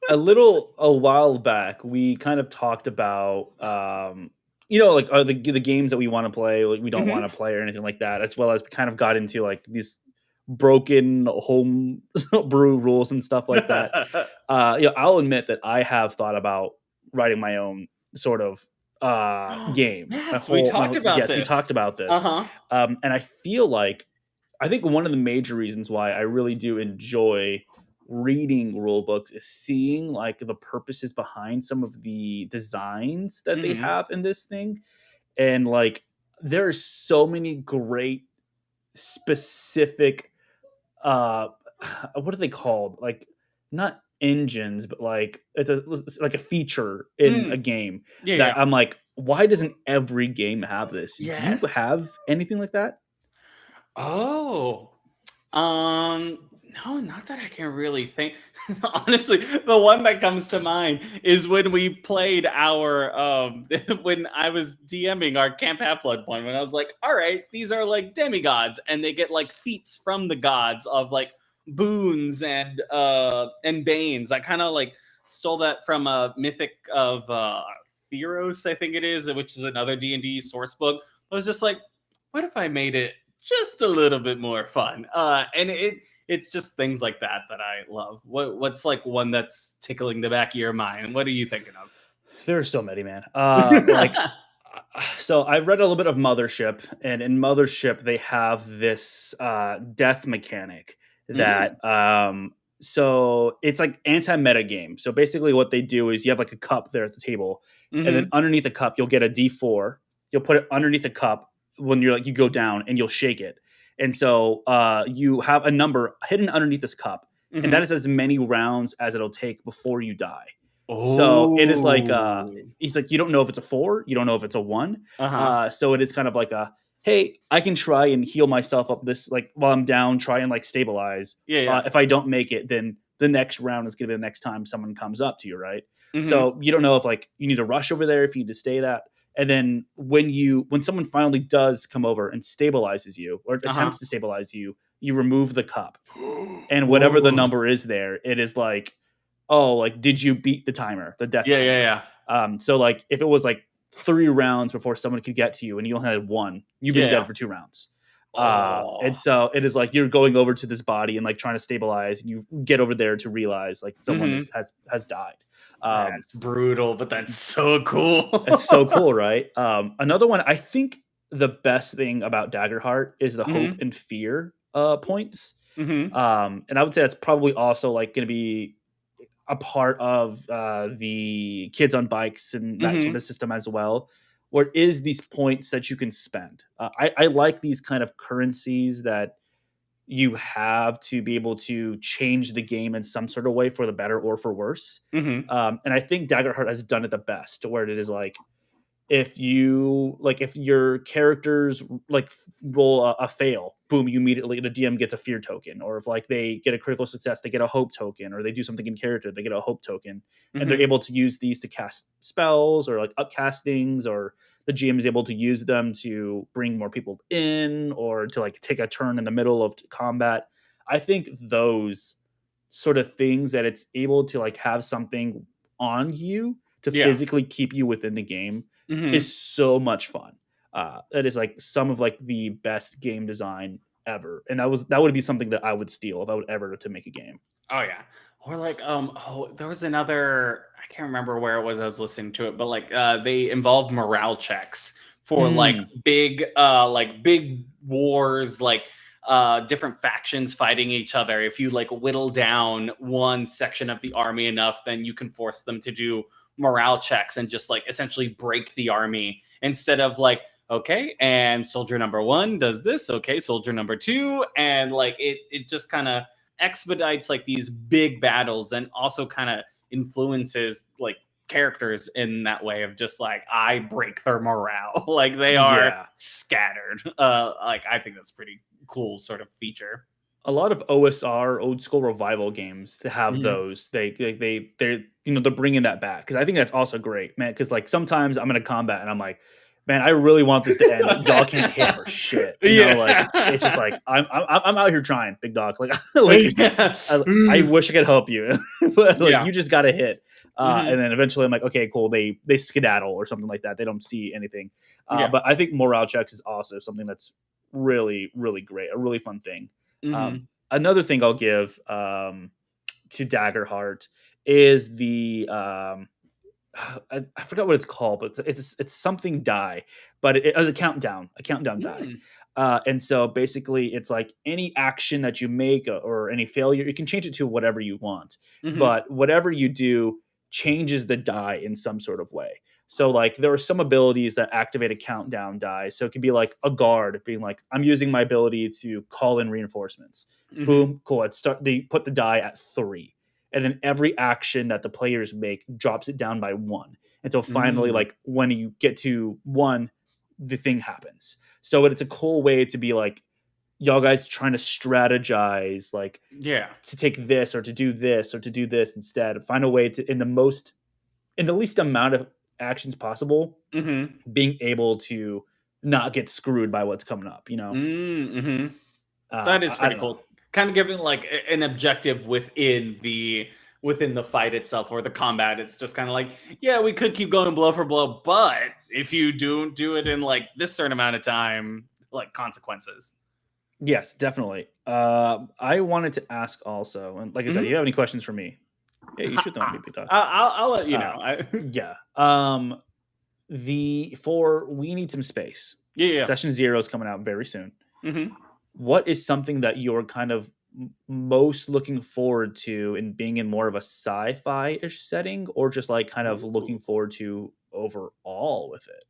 A while back, we kind of talked about, like the games that we want to play, like we don't Mhm. want to play or anything like that, as well as we kind of got into like these broken home brew rules and stuff like that. I'll admit that I have thought about writing my own sort of game. Yes, we talked about Yes, we this. talked about this, Uh-huh. and I feel like I think one of the major reasons why I really do enjoy reading rule books is seeing like the purposes behind some of the designs that they Mhm. have in this thing, and like there are so many great specific uh what are they called, like not engines, but like it's like a feature in a Mm. game Yeah, that yeah. I'm like, why doesn't every game have this? Do you Yes. have anything like that? Oh. No, not that I can really think. Honestly, the one that comes to mind is when we played our when I was DMing our Camp Half Blood one, when I was like, all right, these are like demigods, and they get like feats from the gods of like boons and banes. I kind of like stole that from a mythic of Theros, I think it is, which is another D&D source book. I was just like, what if I made it just a little bit more fun. And it's just things like that that I love. What's like one that's tickling the back of your mind? What are you thinking of? There are so many, man. So I read a little bit of Mothership, and in Mothership they have this death mechanic Mm, that so it's like anti-meta game. So basically what they do is you have like a cup there at the table, and then mm-hmm. underneath the cup you'll get a D4. You'll put it underneath the cup when you're like you go down and you'll shake it. And so you have a number hidden underneath this cup, and that Mm-hmm. is as many rounds as it'll take before you die. So it is like Oh. he's like, you don't know if it's a four, you don't know if it's a one. Uh-huh. So it is kind of like a, hey, I can try and heal myself up this like while I'm down, try and like stabilize. Yeah, yeah. If I don't make it, then the next round is gonna be the next time someone comes up to you, right? Mm-hmm. So you don't know if like you need to rush over there, if you need to stay that. And then when someone finally does come over and stabilizes you or Uh-huh. attempts to stabilize you, you remove the cup. And whatever the Ooh. number is there, it is like, oh, like did you beat the timer, the death Yeah, yeah, timer? yeah. So like if it was like 3 rounds before someone could get to you and you only had one, you've been Yeah, dead yeah. for 2 rounds. And Oh. so it is like you're going over to this body and like trying to stabilize, and you get over there to realize like someone Mm-hmm. has died. That's brutal, but that's so It's cool. so cool, right? Another one, I think the best thing about Daggerheart is the hope Mm-hmm. and fear points. Mm-hmm. And I would say that's probably also like going to be a part of the kids on bikes and that sort Mm-hmm. of system as well, where it is these points that you can spend. I like these kind of currencies that you have to be able to change the game in some sort of way for the better or for worse. Mm-hmm. And I think Daggerheart has done it the best, where it is like if your characters like roll a fail, boom, you immediately the DM gets a fear token, or if like they get a critical success, they get a hope token, or they do something in character, they get a hope token, and they're Mm-hmm. able to use these to cast spells or like upcast things, or the GM is able to use them to bring more people in or to like take a turn in the middle of combat. I think those sort of things that it's able to like have something on you to Yeah. physically keep you within the game Mm-hmm. is so much fun. That is like some of like the best game design ever, and that would be something that I would steal if I would ever to make a game. Oh yeah. Or like there was another, I can't remember where it was I was listening to it, but like they involved morale checks for Mm, like big wars, like different factions fighting each other. If you like whittle down one section of the army enough, then you can force them to do morale checks and just like essentially break the army instead of like, okay, and soldier number one does this, okay, soldier number two, and like it just kind of expedites like these big battles and also kind of influences like characters in that way of just like I break their morale like they are yeah, scattered. Like I think that's pretty cool sort of feature. a lot of OSR old school revival games to have Hmm. those. They're they're bringing that back because I think that's also great, man. Because like sometimes I'm in a combat and I'm like, man, I really want this to end, but y'all can't hit for shit. Like it's just Yeah. like I'm out here trying, big dog. Like like Yeah. I wish I could help you, but like Yeah. you just got to hit. Hmm. And then eventually I'm like, okay, cool. They skedaddle or something like that. They don't see anything. Yeah. But I think morale checks is also something that's really great, a really fun thing. Hmm. Another thing I'll give to Daggerheart is the I forgot what it's called, but it's something die, but a countdown die. Mm. And so basically, it's like any action that you make or any failure, you can change it to whatever you want, Hmm. but whatever you do changes the die in some sort of way. So like there are some abilities that activate a countdown die. So it could be like a guard being like, I'm using my ability to call in reinforcements. Hmm. Boom, cool. They put the die at 3, and then every action that the players make drops it down by 1 until finally Mm. like when you get to 1, the thing happens. So it's a cool way to be like y'all guys trying to strategize like Yeah. to take this or to do this or to do this instead, find a way to in the least amount of actions possible, Hmm. being able to not get screwed by what's coming up, Mm-hmm. That is I pretty don't know. cool. Kind of giving like an objective within the fight itself or the combat. It's just kind of like, yeah, we could keep going blow for blow, but if you don't do it in like this certain amount of time, like consequences. Yes, definitely. I wanted to ask also, and like I said, do you Mhm. have any questions for me? Yeah, you should throw me, Big Dog. I'll let you Uh, know. yeah. The for We Need Some Space. Yeah, yeah. Session Zero is coming out very soon. Mhm. What is something that you're kind of most looking forward to in being in more of a sci-fi-ish setting, or just like kind of Ooh. looking forward to overall with it?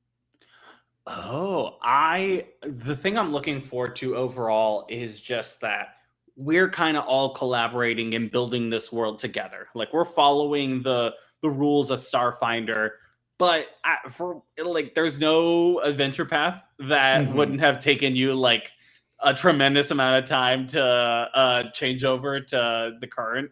Oh, I the thing I'm looking forward to overall is just that we're kind of all collaborating and building this world together. Like we're following the rules of Starfinder, but for like there's no adventure path that Hmm. wouldn't have taken you like a tremendous amount of time to change over to the current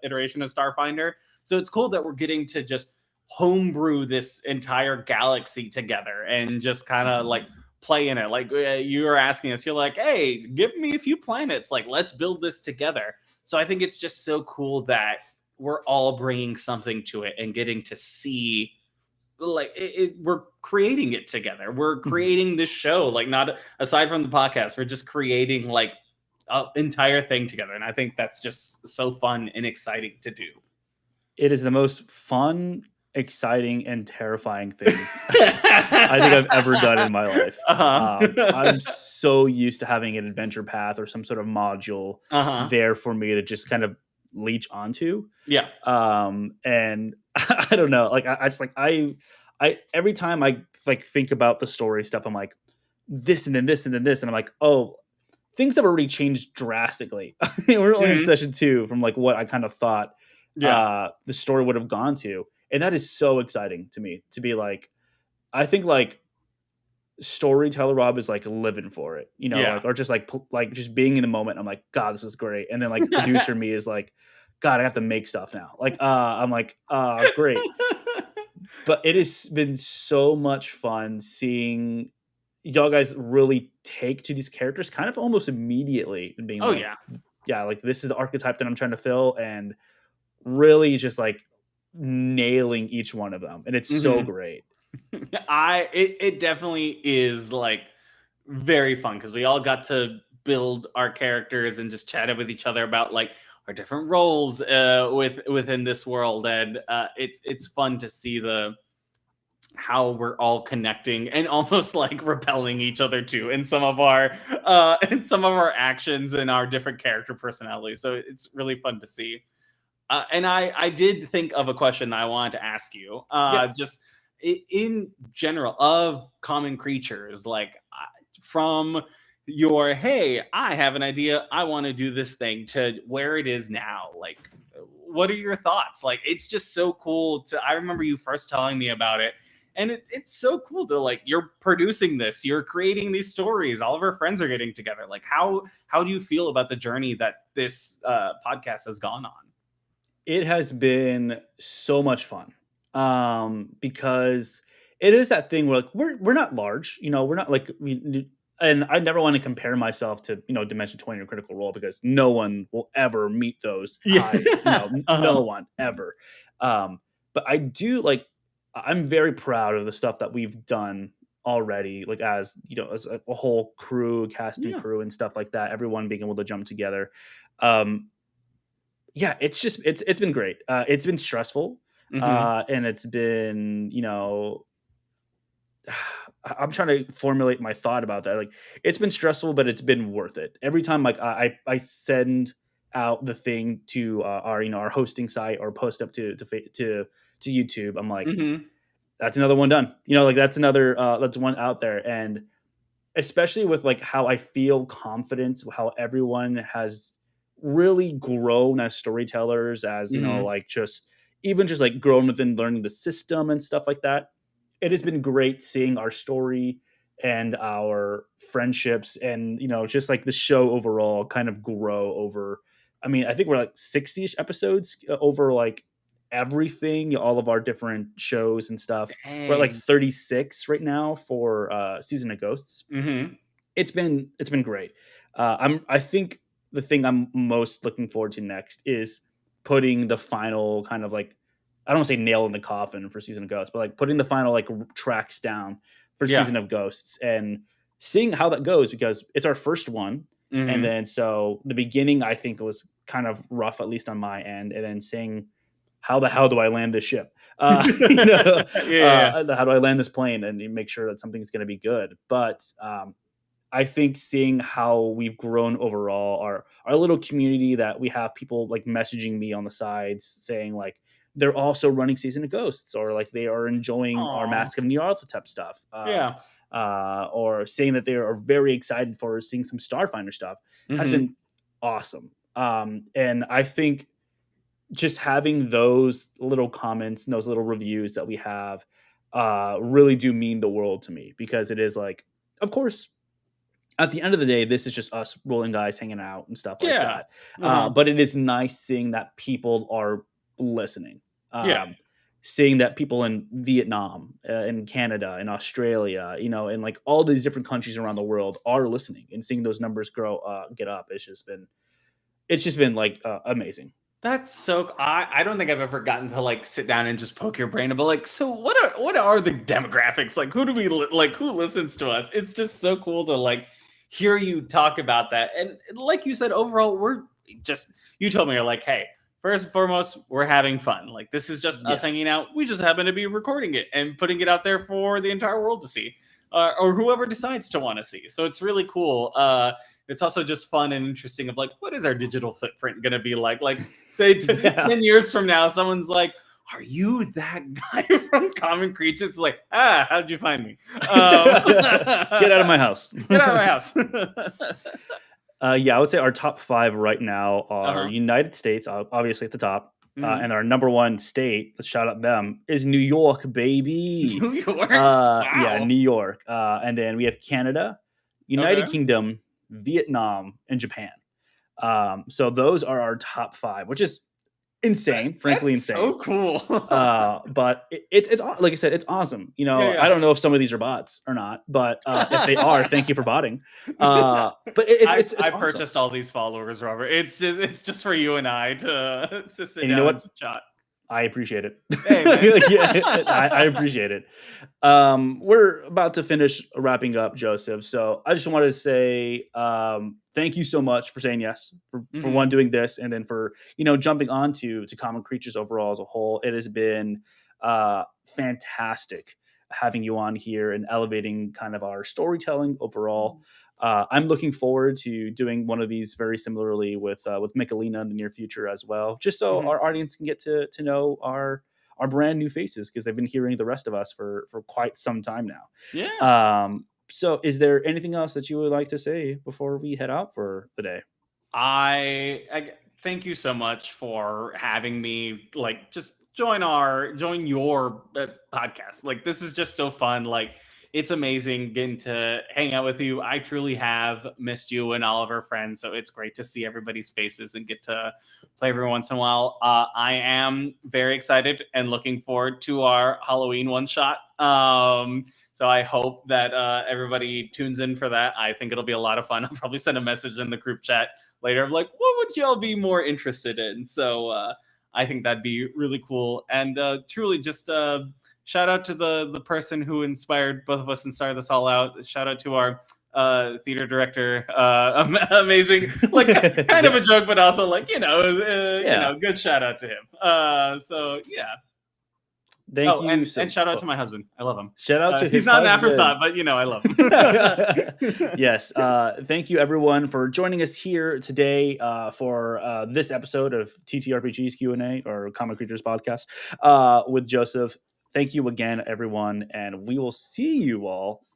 iteration of Starfinder. So it's cool that we're getting to just homebrew this entire galaxy together and just kind of like play in it. Like you were asking us, you're like, hey, give me a few planets. Like, let's build this together. So I think it's just so cool that we're all bringing something to it and getting to see like we're creating it together. We're Hmm. creating this show, like not aside from the podcast, we're just creating like an entire thing together. And I think that's just so fun and exciting to do. It is the most fun, exciting, and terrifying thing I think I've ever done in my life. Uh-huh. I'm so used to having an adventure path or some sort of module Uh-huh. there for me to just kind of leech onto. Yeah. And I don't know, like I just like I every time I like think about the story stuff, I'm like this and then this and then this, and I'm like, oh, things have already changed drastically. We're only in Mhm. session two from like what I kind of thought Yeah. the story would have gone to, and that is so exciting to me to be like. I think like storyteller Rob is like living for it, Yeah. like or just like like just being in the moment. I'm like, God, this is great. And then like producer me is like, God, I have to make stuff now. Like, I'm like, great. But it has been so much fun seeing y'all guys really take to these characters kind of almost immediately and being Oh, like, yeah. yeah, like this is the archetype that I'm trying to fill, and really just like nailing each one of them. And it's so Mhm. great. It definitely is like very fun because we all got to build our characters and just chatted with each other about like our different roles within this world, and it's fun to see the how we're all connecting and almost like repelling each other too in some of our actions and our different character personalities. So it's really fun to see. And I did think of a question that I wanted to ask you. Yeah. Just in general of common creatures, like from your hey, I have an idea, I want to do this thing to where it is now. Like, what are your thoughts? Like, it's just so cool to. I remember you first telling me about it. And it's so cool to like you're producing this, you're creating these stories. All of our friends are getting together. Like, how do you feel about the journey that this podcast has gone on? It has been so much fun, because it is that thing where like we're not large, we're not like and I never want to compare myself to Dimension 20 or Critical Role because no one will ever meet those Yeah. highs, no Uh-huh. one ever. Um, but I do like I'm very proud of the stuff that we've done already, like as as a whole crew, cast and Yeah. crew and stuff like that. Everyone being able to jump together. Um, yeah, it's been great. It's been stressful, Mhm. and it's been, I'm trying to formulate my thought about that. Like, it's been stressful, but it's been worth it. Every time, like I send out the thing to our our hosting site or post up to YouTube, I'm like, Mhm. that's another one done. Like that's one out there, and especially with like how I feel confident, how everyone has really grown as storytellers, as Mhm. like just even just like grown within learning the system and stuff like that. It has been great seeing our story and our friendships and just like the show overall kind of grow over. I mean, I think we're like 60ish episodes over like everything, all of our different shows and stuff. We're at like Dang. 36 right now for Season of Ghosts. Mhm. It's been great. I think the thing I'm most looking forward to next is putting the final kind of like, I don't want to say nail in the coffin for Season of Ghosts, but like putting the final like tracks down for Yeah. Season of Ghosts and seeing how that goes because it's our first one. And Hmm. then so the beginning, I think, was kind of rough, at least on my end. And then seeing how the hell do I land this ship? You know, Yeah, yeah. how do I land this plane and make sure that something's going to be good? But I think seeing how we've grown overall, our little community that we have people like messaging me on the sides saying like they're also running Season of Ghosts or like they are enjoying our Aw. Mask of Nyarlathotep stuff, Yeah. or saying that they are very excited for seeing some Starfinder stuff has Hmm. been awesome. And I think just having those little comments and those little reviews that we have really do mean the world to me because it is like, of course, at the end of the day, this is just us rolling dice, hanging out, and stuff like Yeah. that. Uh-huh. But it is nice seeing that people are listening. Yeah. Seeing that people in Vietnam, in Canada, in Australia, and like all these different countries around the world are listening, and seeing those numbers grow, get up. It's just been like amazing. That's so. I don't think I've ever gotten to like sit down and just poke your brain about like, so what are the demographics, like who do we like, who listens to us? It's just so cool to like hear you talk about that. And like you said, overall we're just, you told me, you're like, hey, first and foremost, we're having fun, like this is just us Yeah. hanging out, we just happen to be recording it and putting it out there for the entire world to see, or whoever decides to want to see. So it's really cool. It's also just fun and interesting of like, what is our digital footprint going to be like say Yeah. 10 years from now, someone's like, are you that guy from Common Creatures? It's like, how'd you find me? Get out of my house. Get out of my house. Yeah, I would say our top five right now are Uh-huh. United States, obviously at the top, Hmm. and our number one state. Let's shout out them is New York, baby. New York. Yeah, Wow. New York, and then we have Canada, Okay. United Kingdom, Vietnam, and Japan. So those are our top five, which is insane, frankly That's insane. so cool. But it's like I said, it's awesome. Yeah, I yeah. don't know if some of these are bots or not, but if they are, thank you for botting. But it's I awesome. purchased all these followers, Robert. It's just for you and I to sit And you know down and what? just chat. I appreciate it. Hey, man. Yeah, I appreciate it. We're about to finish wrapping up, Joseph. So I just wanted to say thank you so much for saying yes, for one Hmm. doing this, and then for jumping on to Common Creatures overall as a whole. It has been fantastic having you on here and elevating kind of our storytelling overall. I'm looking forward to doing one of these very similarly with Michelina in the near future as well, just so Hmm. our audience can get to know our brand new faces because they've been hearing the rest of us for quite some time now. Yeah. So, is there anything else that you would like to say before we head out for the day? I thank you so much for having me like just join your podcast. Like this is just so fun. Like it's amazing getting to hang out with you. I truly have missed you and all of our friends, so it's great to see everybody's faces and get to play every once in a while. I am very excited and looking forward to our Halloween one shot. So I hope that everybody tunes in for that. I think it'll be a lot of fun. I'll probably send a message in the group chat later of like, what would y'all be more interested in? So I think that'd be really cool. And truly just shout out to the person who inspired both of us and started this all out. Shout out to our theater director. Amazing. Like kind of Yeah, a joke, but also like, yeah. good shout out to him. So yeah. Thank Oh, you. and So, shout out to my husband. I love him. shout out to He's his not an husband. afterthought, but I love him. Yes. Thank you, everyone, for joining us here today for this episode of TTRPG's Q&A or Comic Creatures podcast with Joseph. Thank you again, everyone, and we will see you all